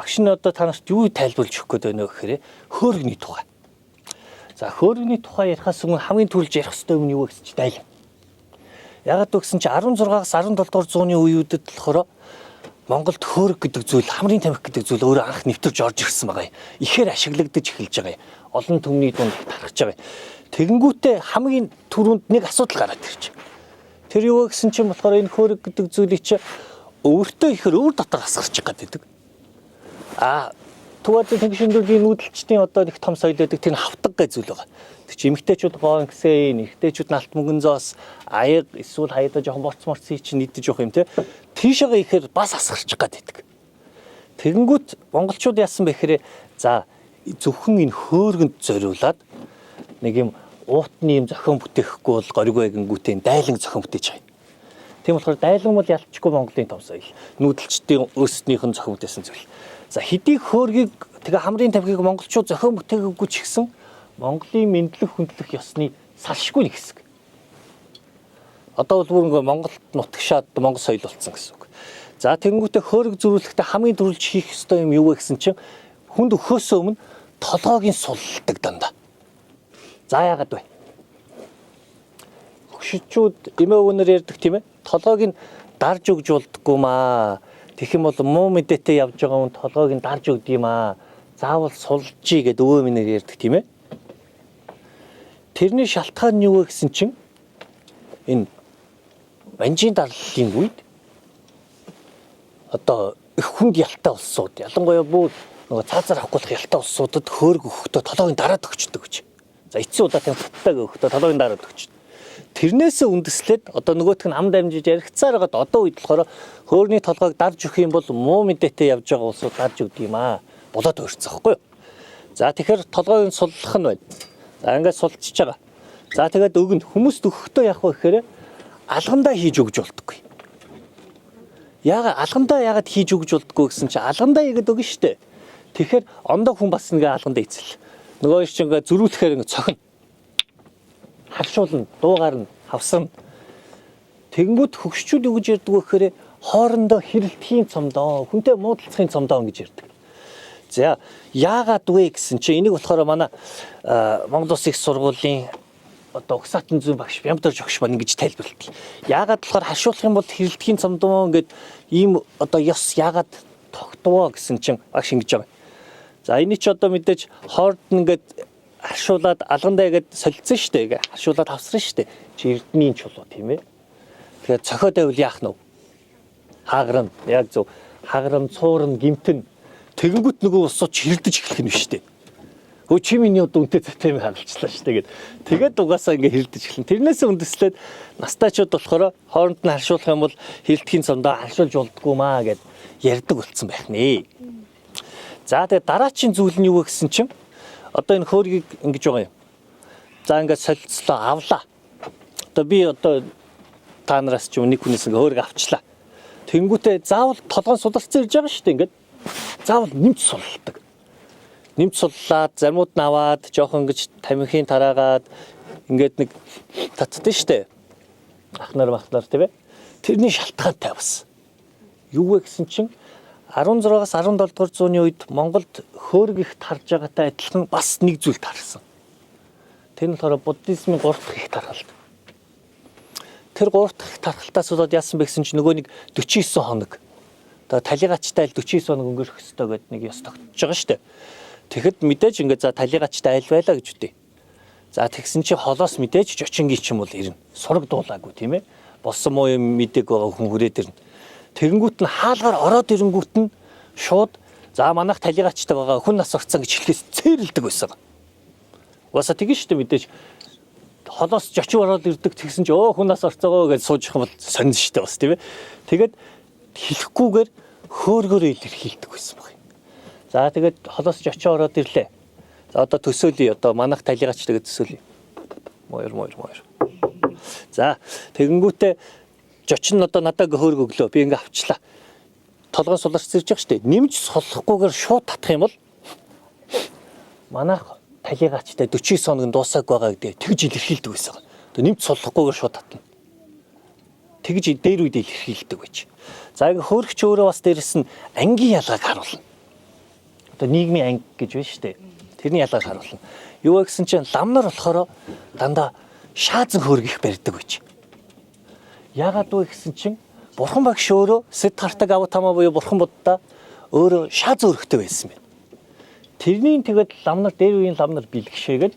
багш нь одоо танарт юу тайлбарлаж өгөх гээд байна вэ гэхээр хөөргөний тухай. За хөөргөний тухай ярихаас өмнө хамгийн түрүүлж ярих ёстой юм юу вэ гэсэн чи дайлан. Ягаад гэвэл чи 16-аас 17 дугаар зууны үеүүдэд болохоор Монголд хөөрг гэдэг зүйл, хамрын тамхи гэдэг зүйл өөрөө анх нэвтэрж орж ирсэн байгаа юм. Ихээр ашиглагдаж эхэлж байгаа юм. Олон түмний дунд тархаж байгаа юм. Тэгэнгүүтээ хамгийн түрүүнд нэг асуудал гараад ирж байна. Тэр юу вэ гэсэн чинь болохоор энэ хөөрг гэдэг зүйлийг чи өөртөө ихээр өөр дотор хасгарч байгаа гэдэг. Түгээр тэг шинжлэлийн нүүдэлчдийн одоо нэг том соёл гэдэг тэр хавтаг гай зүйл байгаа. Тэг чи эмэгтэйчүүд гоонксэн, эрэгтэйчүүд налт мөнгөнзоос аяг эсвэл хаяада жоохон борцморцыг чи нийдэж явах юм те. Тийшээгээ ихээр бас хасгарч байгаа. Тэгэнгүүт монголчууд яасан бэ гэхээр за зөвхөн энэ хөөргөнд зориулаад нэг юм уутны юм зохион бүтээхгүй бол гориг байгингүүтээ дайлан зохион бүтээж байгаа. Тийм болохоор дайлан бол ялцчихгүй Монголын том соёл. Нүүдэлчдийн өөрсдийнх нь зохион бүтээсэн зүйл. За хэдий хөөргийг тэгээ хамрын тамхиг монголчууд зохион бүтээгээгүй ч гэсэн Монголын мэдлэг хүндлэх ёсны салшгүй нэг хэсэг. Одоо бол бүр Монголд нутагшаад Монгол соёл болсон гэсэн үг. За тэгэнгүүтээ хөөрг зөрүүлэхдээ хамгийн түрүүлж хийх ёстой юм юу вэ гэсэн чинь хүнд өхөөсөө өмнө толгойг сулладаг дандаа. За яагаад вэ? Хөгшичүүд эмээ өвгөнөр ярьдаг тийм ээ. Толгойг дарж өгж болдгоо маа. Тэгэх юм бол муу мэдээтэй явж байгаа хүн толгойг дарж өгд юм аа. Заавал сулжий гэд өвөө минээр ярьдаг тийм ээ. Тэрний шалтгаан нь юу вэ гэсэн чинь энэ манжийн дарлалын үед одоо их хүнд ялтай улсууд ялангуяа бүр нөгөө цаазаар авахгүй ялтай улсуудад хөөрг өгөхдөө толгойг дараад өгчдөг гэж. За эцсийн удаатай футтайг өгөхдөө толгойг дараад өгчдөг. Тэрнээсээ үндэслээд одоо нөгөөх нь ам дамжиж яригцаар байгаад одоо үед болохоор хөөргний толгойг дарж өгөх юм бол муу мэдээтэй явж байгаа улсууд дарж өгдөг юм аа. Болоод өөрцөх байхгүй юу? За тэгэхээр толгойг суллах нь байна. За ингээд сулчиж байгаа. За тэгээд өгнө хүмүүст өгөхдөө яах вэ гэхээр алгандаа хийж өгж болдоггүй. Яагаад хийж өгж болдоггүй гэсэн чинь алгандаа игээд өгнө штэ. Тэгэхээр ондоо хүн бас ингээ алгандаа эцэл. Нөгөө чинь ингээ зөрүүлэхээр ингээ цохино. Харшуулна, дуугаар нь хавсарна. Тэгэнгүүт хөгшчүүд юу гэж ярьдаг вэ гэхээр хоорондоо хэрэлдэхийн цомдоо, хүнтэй муудалцахын цомдоо гэж ярьдаг. За яагаад вэ гэсэн чинь энийг болохоор манай Монгол Улсын их сургуулийн одоо Угсаатан зүйн багш Бямдарж огш маань ингэж тайлбарладаг. Яагаад болохоор харшуулах юм бол хэрэлдэхийн цомдоо ингээд ийм одоо ёс яагаад тогтвоо гэсэн чинь багш ингэж байгаа. За энийг чи одоо мэдээж хоорд нь ингээд харшуулаад алгандаа игээд солилцсон шүү дээ. Харшуулаад авсран шүү дээ. Чи эрдмийн чулуу тийм ээ. Тэгэхээр цохиод байвал яах нь вэ? Хааграм яг зөв хааграм цуурна гимтэн тэгэнгүүт нөгөө усууд хэрэлдэж эхлэх нь биш үү? Өө чи миний одоо үнтэй цатай юм хагалчлаа шүү дээ. Тэгээд угаасаа ингээ хэрэлдэж эхлэн. Тэрнээсээ үндэслээд настайчууд болохоор хооронд нь харшуулах юм бол хэрэлдэхийн цомдоо харшуулж болдгоо маа гэд ярьдаг болсон байх нэ. За тэгээд дараачийн зүйл нь юу вэ гэсэн чинь одоо энэ хөөргийг ингэж байгаа юм. За ингээд солилцлоо авлаа. Одоо би одоо та нараас ч нэг хүнээс ингээ хөөрг авчлаа. Тэнгүүтээ заавал толгойн сударцсан ирж байгаа шүү дээ ингээд. Заавал нэмж сулладаг. Нэмж суллаад зармууд нь аваад жоохон ингэж тамхины тараагаад ингээд нэг татдаг шүү дээ. Ахнаар тийм ээ. Тэрний шалтгаантай бас. Юу вэ гэсэн чинь 16-аас 17 дугаар зууны үед Монголд хөөрг их тарж байгаатай адилхан бас нэг зүйл тарсан. Тэр нь болохоор буддизмын 3 дахь их тархалт. Тэр 3 дахь их тархалтаас болоод яасан бэ гэсэн чинь нөгөө нэг 49 хоног. Одоо талигачтай айл 49 хоног өнгөрөх ёстой гэдэг нэг ёс тогтож байгаа шүү дээ. Тэгэхэд мэдээж ингээд за талигачтай айл байлаа гэж үтэй. За тэгсэн чи холоос мэдээж жочингийн ч юм бол ирнэ. Сураг дуулаагүй тийм ээ. Болсон муу юм мэдээг байгаа хүн хүрээд ирнэ. Тэгэнгүүт нь хаалгаар ороод ирэнгүүт нь шууд за манайх талигачтай байгаа хүн нас орцсон гэж хэлэхээс цээрэлдэг байсан. Угаасаа тэгэн шүү дээ мэдээж холоос жочин ороод ирдэг тэгсэн чи өө хүн нас орцоогоо гэж сууж их юм бол сонин шүү дээ бас тийм ээ. Тэгээд хэлэхгүйгээр хөөргөөрөө илэрхийлдэг байсан баг. За тэгээд холоос жочин ороод ирлээ. За одоо төсөөлье одоо манайх талигачтай гэж төсөөлье. Муур. За тэгэнгүүтээ жочин нь одоо надад хөөрг өглөө. Би ингээ авчлаа. Толгой суларч ирж байгаа шүү дээ. Нэмж суллахгүйгээр шууд татах юм бол манайх талигачтай 49 хоног дуусааг байгаа гэдэг тэгж илэрхийлдэг байсан. Тэгээ нэмж суллахгүйгээр шууд татна. Тэгж дээр үед илэрхийлдэг байж. За ингээ хөөргч өөрөө бас дээрэс нь ангийн ялгааг харуулна. одоо нийгмийн анги гэж байна шүү дээ. Тэрний ялгааг харуулна. Юу гэсэн чинь лам нар болохоор дандаа шаазан хөргөх барьдаг байж. Яагаад вэ гэсэн чинь бурхан багш өөрөө сэт тартаг аватама буюу бурхан буддаа өөрөө шааз өргөхтэй байсан байна. Тэрний тэгээд лам нар дээр үеийн лам нар бэлгшээгээд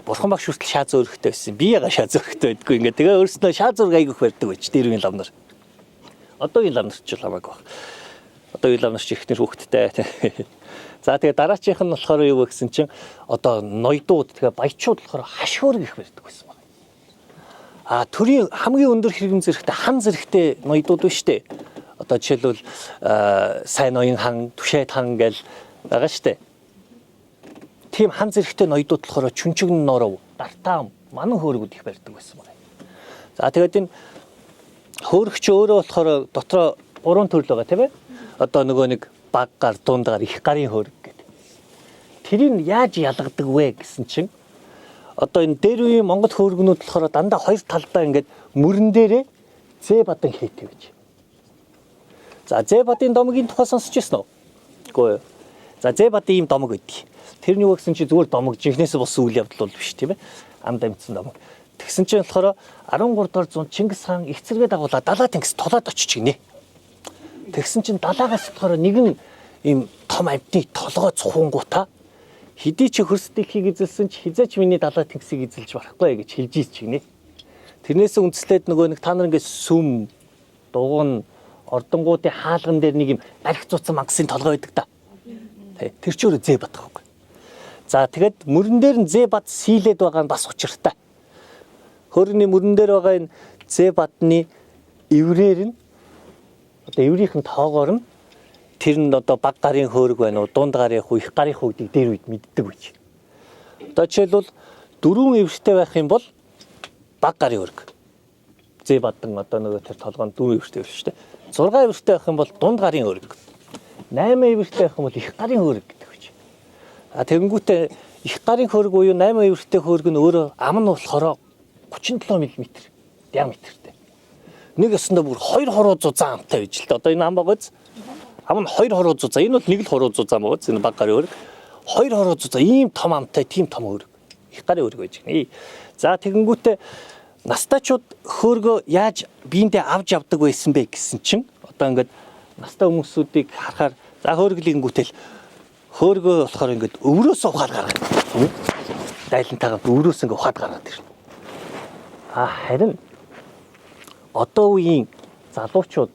бурхан багш хүртэл шааз өргөхтэй байсан. Би яга шааз өргөхтэй байдгүй ингээ. Тэгээ өөрснөө шааз өрг айгүйх барьдаг байж дээр үеийн лам нар. Одоогийн лам нар ч хамаагүй баг. Одоогийн лам нар ч ихнэр хүүхэдтэй. За тэгээ дараачийнх нь болохоор юу вэ гэсэн чинь одоо ноёдууд тэгээ баячууд болохоор хаш хөргөх барьдаг байсан баг. Төрийн хамгийн өндөр хэрэгэн зэрэгтэй хан зэрэгтэй ноёдууд байна шүү дээ. Одоо жишээлбэл сайн ноён хан, түшээд хан гэл байгаа шүү дээ. Тийм хан зэрэгтэй ноёдууд болохоор чүнчгэн норов, дартаам, манан хөөргүүд их барьдаг байсан байна. За тэгээд энэ хөөргч өөрөө болохоор дотроо 3 төрөл байгаа тийм ээ. Одоо нөгөө нэг баг гар, дунд гар, их гарын хөөрг гэдэг. Тэрийг яаж ялгадаг вэ гэсэн чинь одоо энэ дээр үеийн Монгол хөөргнүүд болохоор дандаа хоёр талдаа ингээд мөрөн дээрээ зэ бадан хийдэг гэж. За зэ бадын домгийн тухай сонсч ирсэн үү? Үгүй. За зэ бадын ийм домог өгдөг. Тэр нь юу гэсэн чи зүгээр домог жинхнээсээ болсон үйл явдал бол биш тийм ээ. Ам дамжсан домог. Тэгсэн чинь болохоор 13 дугаар зуунд Чингис хаан их зэрэгээ дагуулаад далаа тэнгис толоод очиж гинэ. Тэгсэн чинь далаагаас болохоор нэгэн ийм том амтны толгой цухангуудаа хэдий ч хөрсдгийг эзэлсэн ч хизээч миний далаа тэнгисийг эзэлж барахгүй гэж хэлж ийж гинэ. Тэрнээс үндэслээд нөгөө нэг та нар ингээд сүм, дугуйн, ордонгуудын хаалган дээр нэг юм барих цуцсан мангасын толгой байдаг та. Тэр ч өөрөө зэ бат байхгүй. За тэгэд мөрөн дээр нь зэ бат сийлээд байгаа нь бас учиртай. Хөрөний мөрөн дээр байгаа энэ зэ батны эврээр нь одоо эврийнхэн тоогоор нь тэр нь одоо баг гарын хөөрг байна уу, дунд гарын хүү, их гарын хүү гэдгийг дээр үед мэддэг байж. Одоо жишээлбэл 4 эвртэй байх юм бол баг гарын хөөрг. Зэ бадан одоо нөгөө тэр толгоонд 4 эвртэй байна шүү дээ. 6 эвртэй байх юм бол дунд гарын хөөрг. 8 эвртэй байх юм бол их гарын хөөрг гэдэг байж. Тэгэнгүүтээ их гарын хөөрг буюу 8 эвртэй хөөрг нь өөрөө ам нь болохоор 37 мм диаметртэй. Нэг ясандаа бүр 2 хороо зузаан амтай байж л дээ. Одоо энэ ам байгаа. Ам нь 2 хороо зузаан. Энэ бол нэг л хороо зузаан байгаа. Энэ баг гарын хөөрг. 2 хороо зузаан. Ийм том амтай, тийм том хөөрг. Их гарын хөөрг байж гэнэ. За тэгэнгүүтээ настайчууд хөөргөө яаж биендээ авч явдаг байсан бэ гэсэн чинь одоо ингээд настай хүмүүсүүдийг харахаар за хөөрглингүүтэл хөөргөө болохоор ингээд өврөөсөө ухаад гаргаад. Дайлантайгаа өврөөс ингээд ухаад гаргаад ирнэ. Харин одоо үеийн залуучууд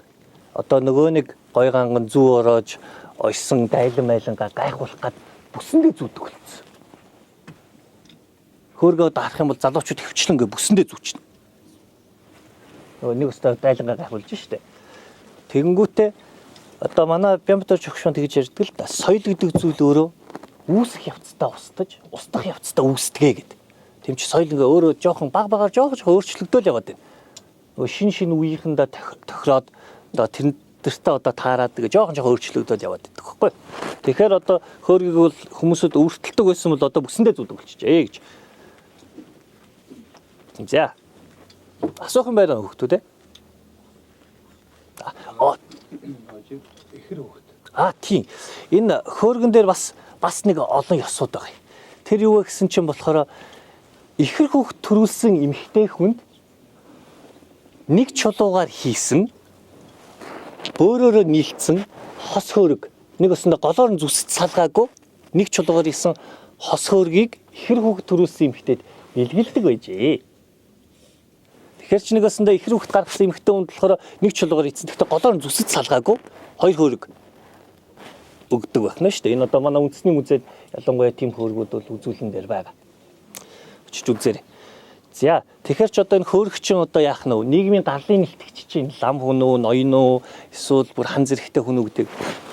одоо нөгөө нэг гой ганган зүү ороож ойсон дайлан майлангаа гайхуулах гад бүсэндээ зүүдэг болсон. Хөөргөө дарах юм бол залуучууд хөвчлэн ингээ бүсэндээ зүүчнэ. Нөгөө нэг өстө дайлангаа гайхуулж штэ. Тэгэнгүүтээ одоо манай Бямбатар жогшон тэгж ярьдаг л да. Соёл гэдэг зүйл өөрөө үүсэх явцдаа устдаж, устдах явцдаа үүсдэгэ гэдэг. Тэм чи соёл ингээ өөрөө жоохон багаар жоохон өөрчлөгдөөл яваад байна. Нөгөө шин үеийнхэндээ тохироод одоо тэрнтэй одоо таарад тэгээ жоохон өөрчлөгдөөл яваад байдаг байхгүй. Тэгэхээр одоо хөөргийг бол хүмүүсүүд өөртөлдөг байсан бол одоо бүсэндээ зүүдэг болчихжээ гэж. За. Асуух юм байна хөөхдөө те. Ихэр хөөд. Тийм. Энэ хөөргөн дээр бас нэг олон ёсууд байгаа. Тэр юу вэ гэсэн чинь болохоор ихэр хөөд төрүүлсэн эмэгтэй хүнд нэг чулуугаар хийсэн бөөрөөрөө нийлцсэн хос хөөрг нэг өсөндө голоор нь зүсэж салгаагүй нэг чулуугаар хийсэн хос хөөргийг ихэр хөөд төрүүлсэн эмэгтэйд бэлгэлдэг байжээ. Тэгэхээр ч нэг өсөндө ихэр хөөд гаргасан эмэгтэй хүнд болохоор нэг чулуугаар хийсэн гэхдээ голоор нь зүсэж салгаагүй хоёр хөөрг өгдөг байна шүү дээ. Энэ одоо манай үндэсний музейд ялангуяа тийм хөөргүүд бол үзүүлэн дээр байгаа. Очиж үзээрэй. За тэгэхээр ч одоо энэ хөөрөгчин одоо яах нь вэ? Нийгмийн гарлын нэлтгэгч чинь лам хүн үү, ноён уу, эсвэл бүр хан зэрэгтэй хүн үү гэдэг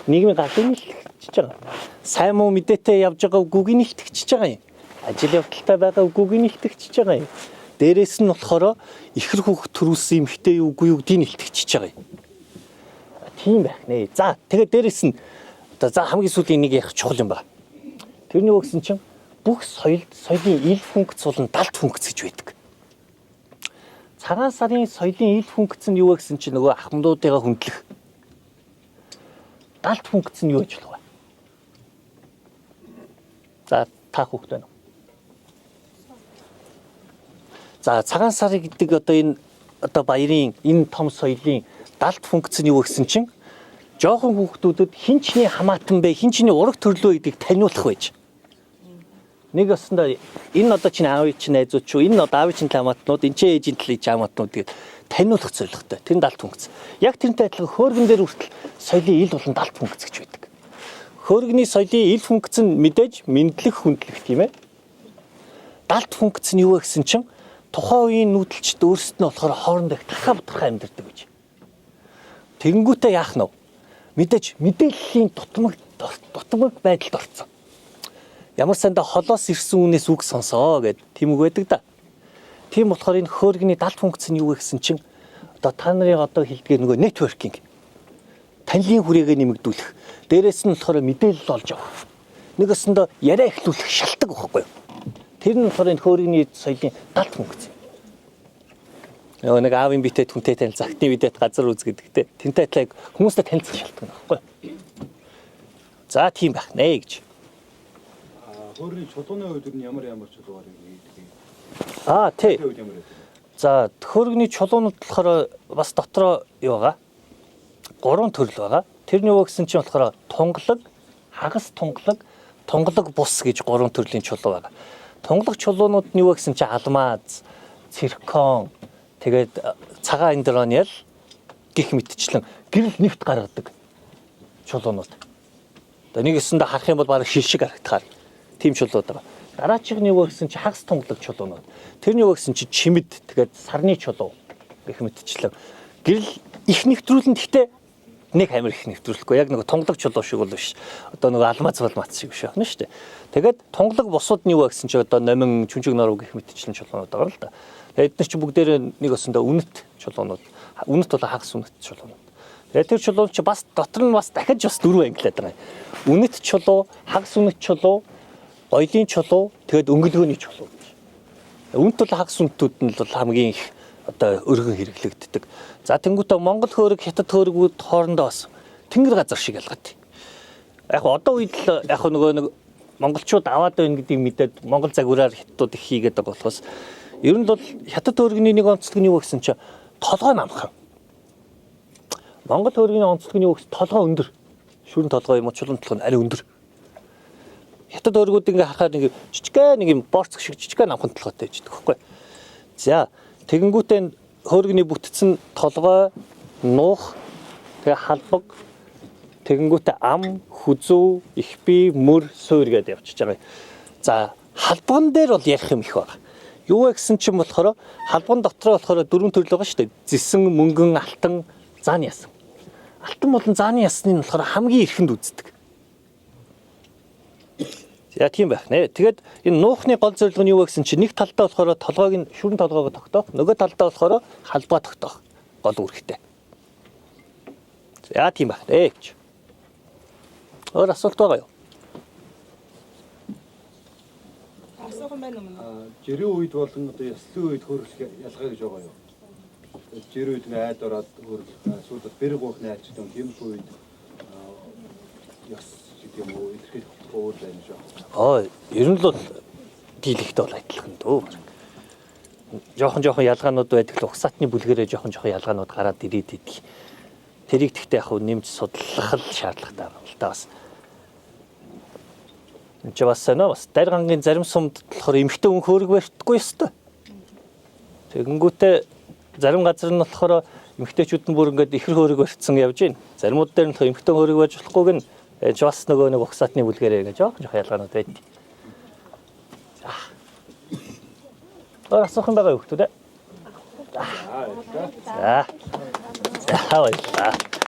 нийгмийн гарлын нэлтгэгч байгаа. Сайн муу мэдээтэй явж байгаа үгүйг нэлтгэгч байгаа юм. Ажил явдалтай байгаа үгүйг нэлтгэгч байгаа юм. Дээрээс нь болохоор ихэр хөөг төрүүлсэн эмэгтэй үгүй юу гэдгийг нэлтгэгч байгаа юм. Тийм байх нэ. За тэгээд дээрээс нь одоо за хамгийн сүүлийн нэг ярих чухал юм байна. Тэрний үг гэсэн чинь бүх соёлын ил функц болон далд функц гэж байдаг. Цагаан сарын соёлын ил функц нь юу вэ гэсэн чинь нөгөө ахмадуудыгаа хөндлөх. Далд функц нь юу гэж болох вэ? За та хүүхэд байна уу? За цагаан сарыг гэдэг одоо баярын энэ том соёлын далд функц нь юу гэсэн чинь жоохон хүүхдүүдэд хинчний хамаатан бэ, хинчний ураг төрлөө гэдгийг таниулах байж. Нэг өсөндөө энэ одоо чинь аав чинь найзууд ч энэ одоо аав чинь хамаатнууд, энэ чинь ээжийн талын хамаатнууд гэдэг таниулах зорилготой. Тэр нь далд функц. Яг тэрнтэй адилхан хөөргөн дээр хүртэл соёлын ил болон далд функц гэж байдаг. Хөөргөний соёлын ил функц нь мэдээж мэдлэх хүндлэх тийм ээ. Далд функц нь юу вэ гэсэн чинь тухайн үеийн нүүдэлчд өөрсдөд нь болохоор хоорондоо тархаа бутархаа амьдардаг гэж. Тэгэнгүүтээ яах нь вэ? Мэдээж мэдээллийн дутмаг байдалд орсон. Ямар сандаа холоос ирсэн үнээс үг сонсоо гэд тийм үг байдаг да. Тийм болохоор энэ хөөргөний далд функц нь юу вэ гэсэн чинь одоо та нарын одоо хэлдгээр нөгөө нэтворкинг танилын хүрээгээ нэмэгдүүлэх. Дээрээс нь болохоор мэдээлэл олж авах. Нэг өсөндөө яриа эхлүүлэх шалтгаан واخгүй юу? Тэр нь болохоор энэ хөөргөний соёлын далд функц. Нэг аавын битэд хүнтэй танилцах, актив битэд газар үзгэдэгтэй. Тэнтэй адилхан хүмүүстэй танилцах шалтгаан واخгүй юу? За тийм байх нэ гэж. Хөөргөний чулууны үед нь ямар чулуугаар хийдэг? Тий. За хөөргөний чулуунууд болохоор бас дотроо юу байгаа? 3 төрөл байгаа. Тэрний юу гэсэн чинь болохоор тунгалаг, хагас тунгалаг, тунгалаг бус гэж 3 төрлийн чулуу байгаа. Тунгалаг чулуунууд нь юу гэсэн чинь алмаз, циркон, тэгээд цагаан индрониал гих мэтчлэн гэрэл нэвт гаргадаг чулуунууд. Одоо нэг өсөндө харах юм бол бараг шил шиг харагдахаар тийм чулууд байгаа. Дараачих нь юу гэсэн чинь хагас тунгалаг чулуунууд. Тэр нь юу гэсэн чинь чимэд тэгээд сарны чулуу гэх мэтчлэн гэрэл их нэвтрүүлэн гэхдээ нэг амир их нэвтрүүлэхгүй яг нэг тунгалаг чулуу шиг бол биш. Одоо нэг алмаз балмац шиг биш байна шүү дээ. Тэгээд тунгалаг бусууд нь юу гэсэн чинь одоо номин чүнжиг норов гэх мэтчлэн чулуунууд байгаа л да. Эдгээр чинь бүгдээрээ нэг өсөндөө үнэт чулуунууд. Үнэт бол хагас үнэт чулуунууд. Тэгээд тэр чулуун чи бас дотор нь бас дахиж бас 4 ангилаад байгаа. Үнэт чулуу, хагас үнэт чулуу, гоёлын чулуу, тэгээд өнгөлгөөний чулуу гэж. Үнэт бол хагас үнэтүүд нь бол хамгийн их одоо өргөн хэрэглэгддэг. За тэнгуүтэ Монгол хөөрг, Хятад хөөргүүд хоорондоо бас тэнгэр газар шиг ялгаатай. Яг одоо үед л яг нөгөө нэг монголчууд аваад байна гэдгийг мэдээд монгол загвараар хятадууд их хийгээд байгаа болохоос ер нь бол Хятад хөөргөний нэг онцлог нь юу гэсэн чинь толгой намхан. Монгол хөөргөний онцлог нь юу гэсэн толгой өндөр. Шүүрэн толгой юм уу чулуун толгой нь арай өндөр. Хятад хөөргүүд ингээ харахаар нэг жижигхэн нэг юм борцох шиг жижигхэн намхан толгойтой гэж байгаа байхгүй. За тэгэнгүүтээ хөөргөний бүтцэн толгой, нуух, тэгээ халбаг, тэгэнгүүтээ ам, хүзүү, их бие, мөр, суур гэдээ явчихж байгаа. За халбган дээр бол ярих юм их байна. Юу вэ гэсэн чинь болохоор халбган дотроо болохоор 4 төрөл байгаа шүү дээ. Зэсэн, мөнгөн, алтан, зааны ясан. Алтан болон зааны ясны нь болохоор хамгийн эрхэнд үздэг. За тийм байх нэ. Тэгээд энэ нуухны гол зорилго нь юу вэ гэсэн чинь нэг талдаа болохоор толгойг нь шүрэн толгойгоо тогтоох, нөгөө талдаа болохоор халбаа тогтоох гол үүрэгтэй. За тийм байх нэ гэж. Өөр асуулт байгаа юу? Асуухан байна уу? Жирийн үед болон одоо яслын үед хөрөх ялгаа гэж байгаа юу? Жирийн үед айд ороод хөрөх, сүүлд бэрэг гоох найчдаг тийм үед яс гэдэг юм уу идэхэд өөр байна шүү. Ер нь л дийлэгтэй бол адилхан дөө. Жохон ялгаанууд байдаг л угсаатны бүлгэрээ жохон ялгаанууд гараад ирээд идэг. Тэрийг тэгтээ яг нэмж судлах л шаардлагатай байна л да бас. Энд ч бас бас дайр гангийн зарим сумд болохоор эмхтэй хүн хөөрг барьдаггүй ёстой. Тэгэнгүүтээ зарим газар нь болохоор эмхтэйчүүд нь бүр ингээд ихэр хөөрг барьцсан явж байна. Заримуд дээр нь эмхтэй хөөрг барьж болохгүйг нь бас нөгөө нэг угсаатны бүлгэрээ гэж жоох ялгаанууд байдаг. За. Асуух юм байгаа юу хүмүүс? За. За.